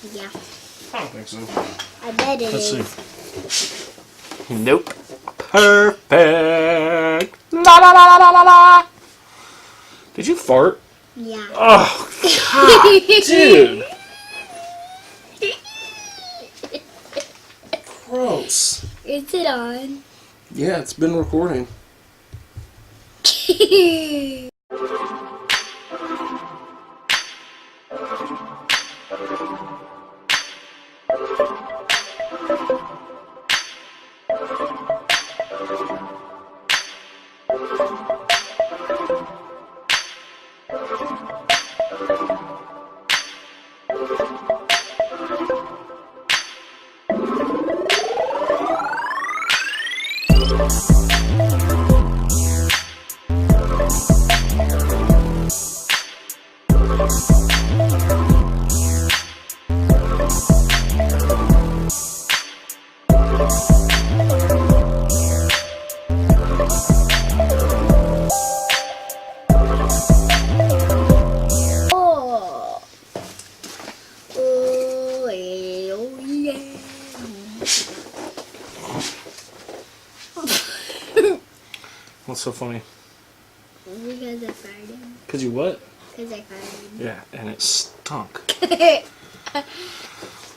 Yeah. I don't think so. I bet it is. Let's see. Nope. Perfect. La la la la la la. Did you fart? Yeah. Oh, God, dude. Gross. Is it on? Yeah, it's been recording. Oh. Oh, yeah. What's so funny? Because I farted. Because you what? Because I farted. Yeah, and it stunk.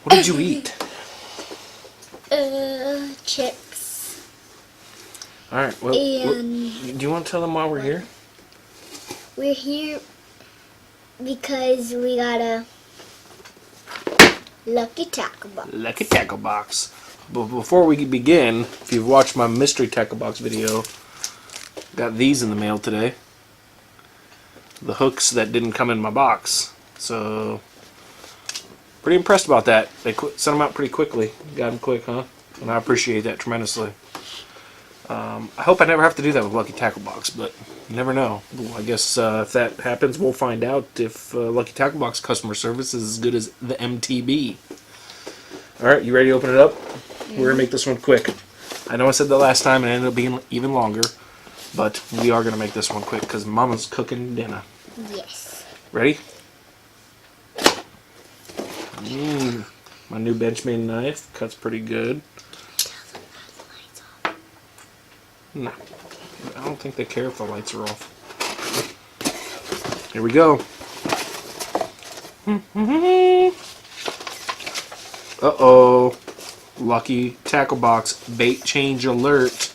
What did you eat? Chips. Alright, well, do you want to tell them why we're here? We're here because we got a lucky tackle box. Lucky tackle box. But before we begin, if you've watched my mystery tackle box video, got these in the mail today. The hooks that didn't come in my box. So, pretty impressed about that. They sent them out pretty quickly. Got them quick, huh? And I appreciate that tremendously. I hope I never have to do that with Lucky Tackle Box, but you never know. Well, I guess if that happens, we'll find out if Lucky Tackle Box customer service is as good as the MTB. Alright, you ready to open it up? We're going to make this one quick. I know I said that last time and it ended up being even longer, but we are going to make this one quick because Mama's cooking dinner. Yes. Ready? My new Benchmade knife cuts pretty good. No, I don't think they care if the lights are off. Here we go. Uh-oh. Lucky Tackle Box bait change alert.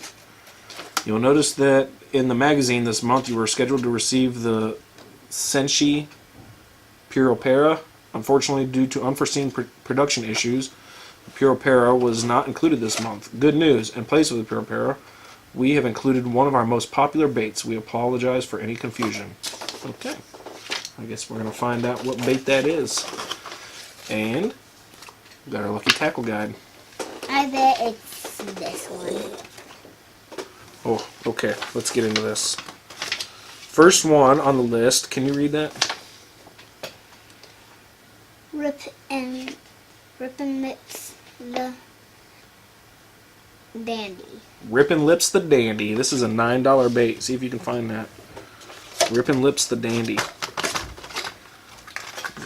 You'll notice that in the magazine this month you were scheduled to receive the Senshi Puropera. Unfortunately, due to unforeseen production issues, the Puropera was not included this month. Good news, in place of the Puropera, we have included one of our most popular baits. We apologize for any confusion. Okay. I guess we're going to find out what bait that is. And we got our Lucky Tackle Guide. I bet it's this one. Oh, okay. Let's get into this. First one on the list. Can you read that? Rippin' Lips the Dandy. Rippin' Lips the Dandy. This is a $9 bait. See if you can find that. Rippin' Lips the Dandy. Is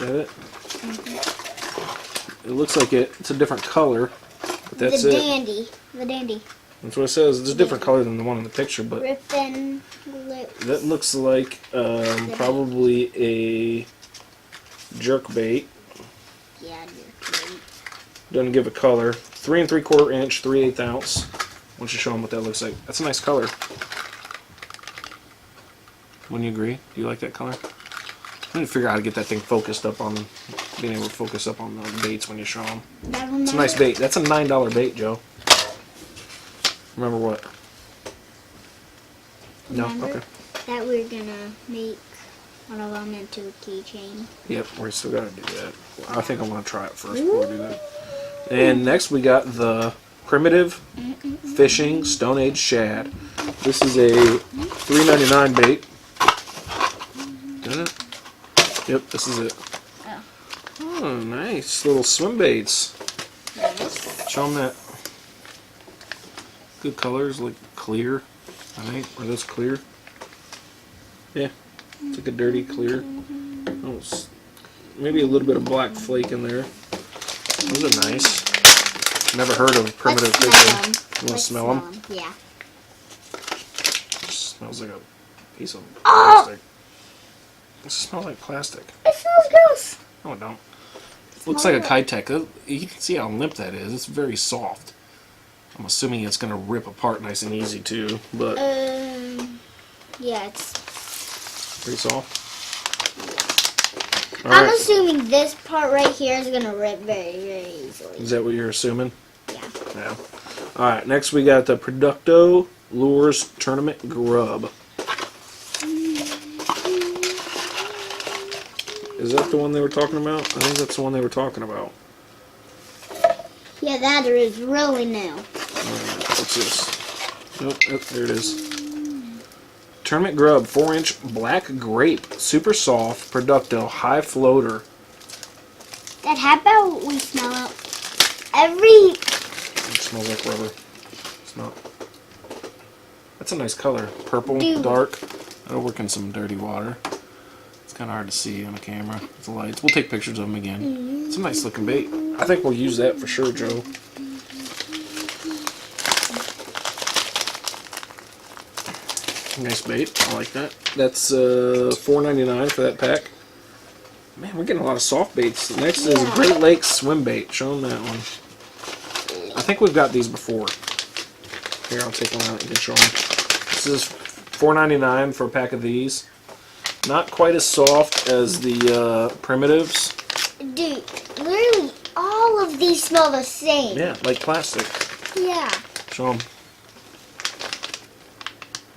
that it? Mm-hmm. It looks like it's a different color, but that's The Dandy. That's what it says. It's a different color than the one in the picture, but Rippin' Lips. that looks like probably a jerk bait. Yeah, jerk bait. Doesn't give a color. 3 3/4 inch, 3/8 ounce. Why don't you show them what that looks like? That's a nice color. Wouldn't you agree? Do you like that color? I need to figure out how to get that thing focused up on, being able to focus up on the baits when you show them. It's a nice bait. That's a $9 bait, Joe. Remember what? Remember no? Okay. that we're gonna make one of them into a keychain. Yep, we still gotta do that. I think I'm gonna try it first before we do that. And next we got the Primitive Fishing Stone Age Shad. This is a $3.99 bait. Got it? Yep, this is it. Oh, nice. Little swim baits. Yes. Show them that. Good colors, like clear, I think. Are those clear? Yeah. It's like a dirty clear. Oh, maybe a little bit of black flake in there. Those are nice. Never heard of primitive Let's fishing. smell 'em. You want to Let's smell them? Yeah. Smells like a piece of Oh! plastic. It smells like plastic. It smells gross. No, it don't. Looks like a Kitech. You can see how limp that is. It's very soft. I'm assuming it's going to rip apart nice and easy too, but Yeah, it's. pretty soft. All I'm right. assuming this part right here is gonna rip very, very easily. Is that what you're assuming? Yeah. Yeah. All right. Next, we got the Producto Lures Tournament Grub. Is that the one they were talking about? I think that's the one they were talking about. Yeah, that is really new. Alright, what's this? Nope, there it is. Tournament Grub, 4-inch black grape, super soft, Producto, high floater. Dad, how about we smell it? It smells like rubber. It's not. That's a nice color. Purple, Dude. dark. That'll work in some dirty water. It's kind of hard to see on the camera with the lights. We'll take pictures of them again. It's a nice looking bait. I think we'll use that for sure, Joe. Nice bait. I like that. That's $4.99 for that pack. Man, we're getting a lot of soft baits. Next is Great Lakes swim bait. Show them that one. I think we've got these before. Here, I'll take one out and you can show them. This is $4.99 for a pack of these. Not quite as soft as the primitives. Dude, literally all of these smell the same. Yeah, like plastic. Yeah. Show them.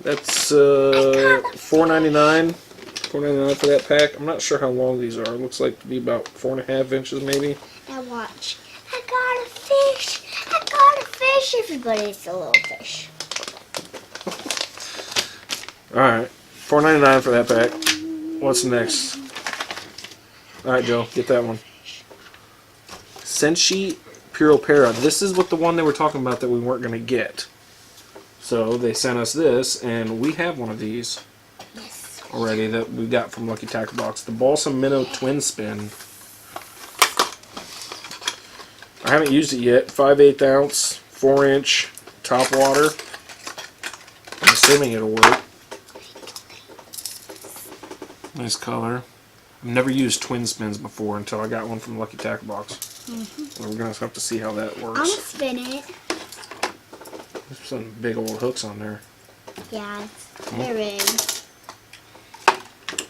That's $4.99. $4.99 for that pack. I'm not sure how long these are. It looks like to be about 4.5 inches, maybe. Now watch. I got a fish. I got a fish. Everybody, it's a little fish. All right, $4.99 for that pack. What's next? All right, Joe, get that one. Senshi Puropera. This is what the one they were talking about that we weren't going to get. So they sent us this, and we have one of these already that we got from Lucky Tackle Box. The Balsam Minnow Twin Spin. I haven't used it yet. 5/8 ounce, 4-inch top water. I'm assuming it'll work. Nice color. I've never used twin spins before until I got one from Lucky Tackle Box. We're going to have to see how that works. I'm gonna spin it. There's some big old hooks on there. Yeah, there is.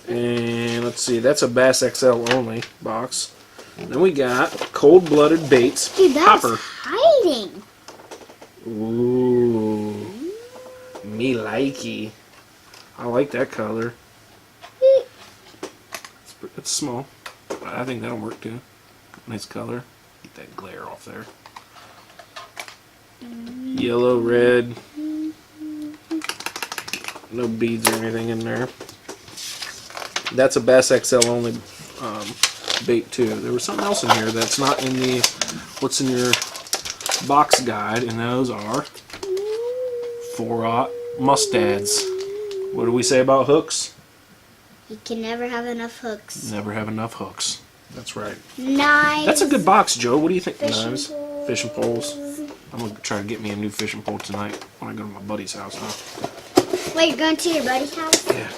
And let's see, that's a Bass XL only box. Then we got Cold Blooded Baits Dude, that's Popper. hiding. Ooh. Me likey. I like that color. It's small. I think that'll work too. Nice color. Get that glare off there. Yellow, red. No beads or anything in there. That's a Bass XL only bait too. There was something else in here that's not in the what's in your box guide, and those are 4/0 mustads. What do we say about hooks? You can never have enough hooks. Never have enough hooks. That's right. Knives. That's a good box, Joe. What do you think? Fishing Knives, poles. fishing poles. I'm gonna try to get me a new fishing pole tonight when I go to my buddy's house. Huh? Wait, you're going to your buddy's house? Yeah.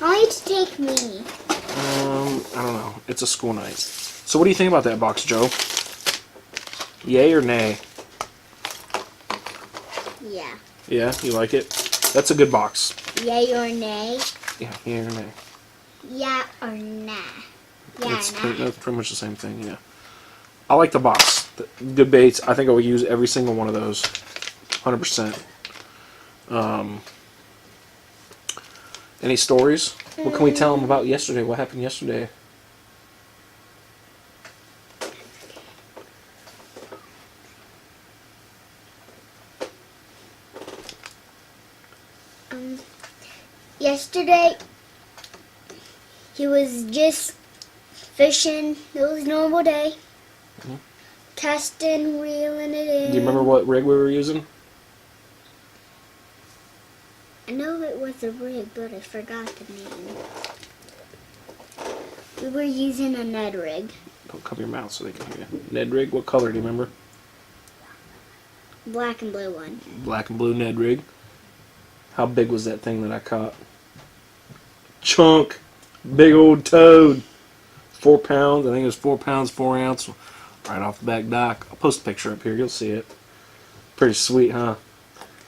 I want you to take me. I don't know. It's a school night. So what do you think about that box, Joe? Yay or nay? Yeah. Yeah, you like it? That's a good box. Yay or nay? Yeah, yay or nay? Yeah or nah? Yeah That's or pretty, nah? that's pretty much the same thing, yeah. I like the box. Good baits. I think I will use every single one of those. 100%. Any stories? What can we tell them about yesterday? What happened yesterday? Yesterday, he was just fishing. It was a normal day. Casting, reeling it in. Do you remember what rig we were using? I know it was a rig, but I forgot the name. We were using a Ned rig. Don't cover your mouth so they can hear you. Ned rig, what color do you remember? Black and blue one. Black and blue Ned rig. How big was that thing that I caught? Chunk. Big old toad. 4 pounds. I think it was 4 pounds, 4 ounce. Right off the back dock. I'll post a picture up here. You'll see it. Pretty sweet, huh?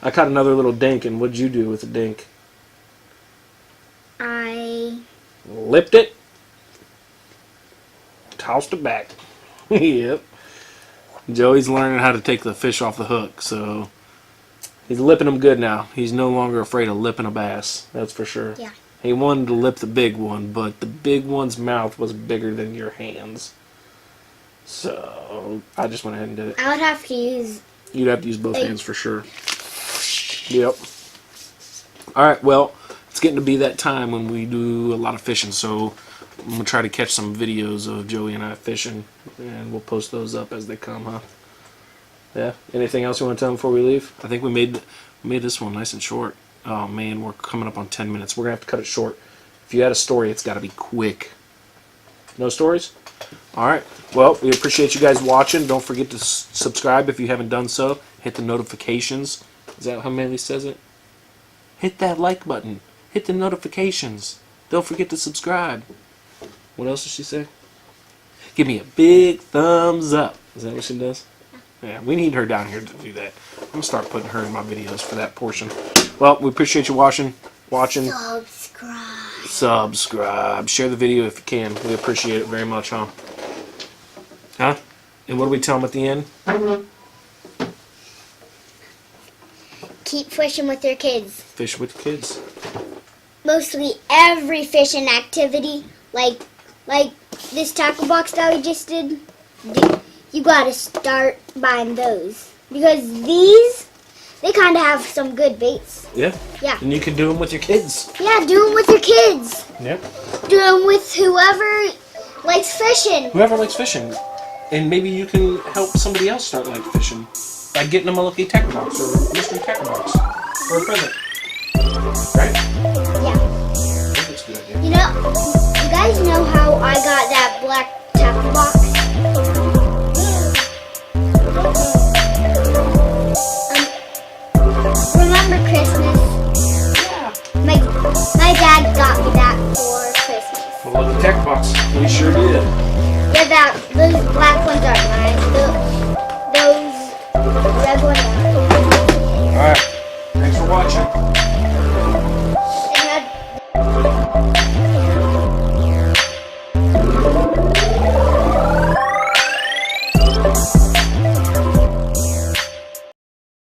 I caught another little dink, and what'd you do with the dink? I Lipped it. Tossed it back. Yep. Joey's learning how to take the fish off the hook, so he's lipping them good now. He's no longer afraid of lipping a bass. That's for sure. Yeah. He wanted to lip the big one, but the big one's mouth was bigger than your hands. So I just went ahead and did it. I would have to use. You'd have to use both hands for sure. Yep. Alright, well, it's getting to be that time when we do a lot of fishing, so I'm going to try to catch some videos of Joey and I fishing, and we'll post those up as they come, huh? Yeah? Anything else you want to tell them before we leave? I think we made this one nice and short. Oh, man, we're coming up on 10 minutes. We're going to have to cut it short. If you had a story, it's got to be quick. No stories? Alright. Well, we appreciate you guys watching. Don't forget to subscribe if you haven't done so. Hit the notifications. Is that how Manly says it? Hit that like button. Hit the notifications. Don't forget to subscribe. What else does she say? Give me a big thumbs up. Is that what she does? Yeah, we need her down here to do that. I'm going to start putting her in my videos for that portion. Well, we appreciate you watching. Subscribe. Share the video if you can. We appreciate it very much, huh? Huh? And what do we tell them at the end? Keep fishing with your kids. Fish with kids. Mostly every fishing activity, like this tackle box that we just did, you gotta start buying those. Because these, they kind of have some good baits. Yeah? Yeah. And you can do them with your kids. Yeah, do them with your kids. Yep. Do them with whoever likes fishing. Whoever likes fishing. And maybe you can help somebody else start like fishing by getting them a lucky tackle box or a mystery tackle box or a present. Right? Yeah. That's a good idea. You guys know how I got that black tackle box? Remember Christmas? Yeah. My dad got me that for Christmas. A lucky tackle box. We sure did. Yeah, those black ones are mine.